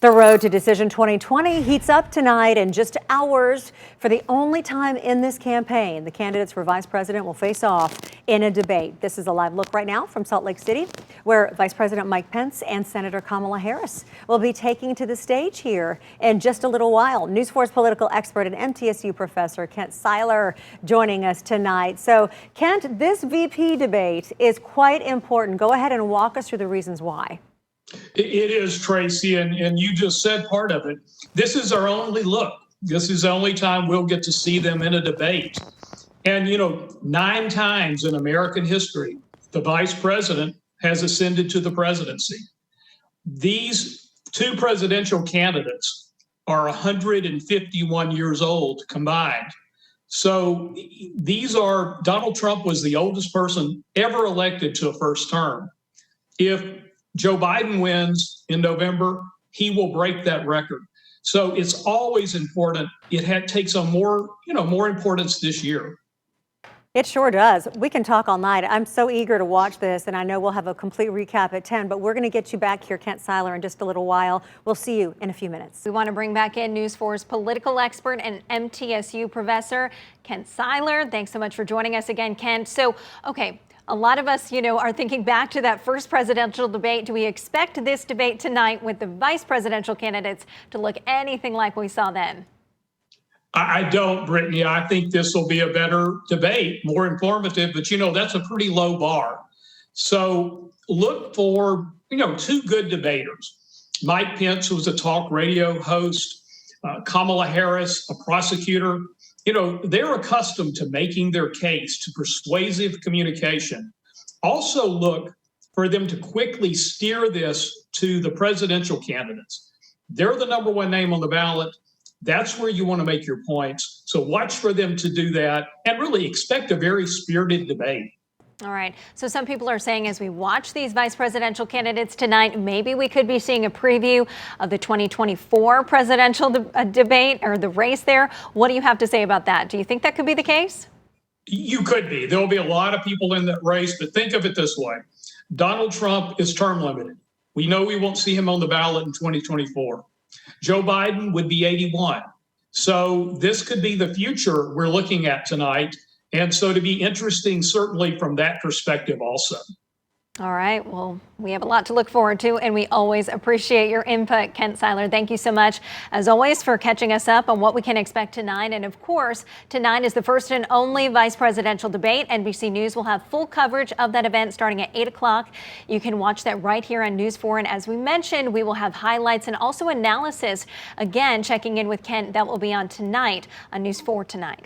The road to Decision 2020 heats up tonight in just hours. For the only time in this campaign, the candidates for vice president will face off in a debate. This is a live look right now from Salt Lake City, where Vice President Mike Pence and Senator Kamala Harris will be taking to the stage here in just a little while. News 4's political expert and MTSU professor Kent Seiler joining us tonight. So, Kent, this VP debate is quite important. Go ahead and walk us through the reasons why. It is, Tracy, and you just said part of it. This is our only look. This is the only time we'll get to see them in a debate. And, 9 times in American history, the vice president has ascended to the presidency. These two presidential candidates are 151 years old combined. So Donald Trump was the oldest person ever elected to a first term. If Joe Biden wins in November, he will break that record. So it's always important. It takes on more importance this year. It sure does. We can talk all night. I'm so eager to watch this, and I know we'll have a complete recap at 10, but we're going to get you back here, Kent Seiler, in just a little while. We'll see you in a few minutes. We want to bring back in News 4's political expert and MTSU professor, Kent Seiler. Thanks so much for joining us again, Kent. So, okay. A lot of us, are thinking back to that first presidential debate. Do we expect this debate tonight with the vice presidential candidates to look anything like we saw then? I don't, Brittany. I think this will be a better debate, more informative, but that's a pretty low bar. So look for, 2 good debaters. Mike Pence was a talk radio host, Kamala Harris, a prosecutor. They're accustomed to making their case, to persuasive communication. Also look for them to quickly steer this to the presidential candidates. They're the number 1 name on the ballot. That's where you want to make your points. So watch for them to do that and really expect a very spirited debate. All right. So some people are saying as we watch these vice presidential candidates tonight, maybe we could be seeing a preview of the 2024 presidential debate or the race there. What do you have to say about that? Do you think that could be the case? You could be. There'll be a lot of people in that race, but think of it this way. Donald Trump is term limited. We know we won't see him on the ballot in 2024. Joe Biden would be 81. So this could be the future we're looking at tonight. And so to be interesting, certainly from that perspective also. All right. Well, we have a lot to look forward to, and we always appreciate your input, Kent Seiler. Thank you so much, as always, for catching us up on what we can expect tonight. And of course, tonight is the first and only vice presidential debate. NBC News will have full coverage of that event starting at 8 o'clock. You can watch that right here on News 4. And as we mentioned, we will have highlights and also analysis. Again, checking in with Kent, that will be on tonight on News 4 tonight.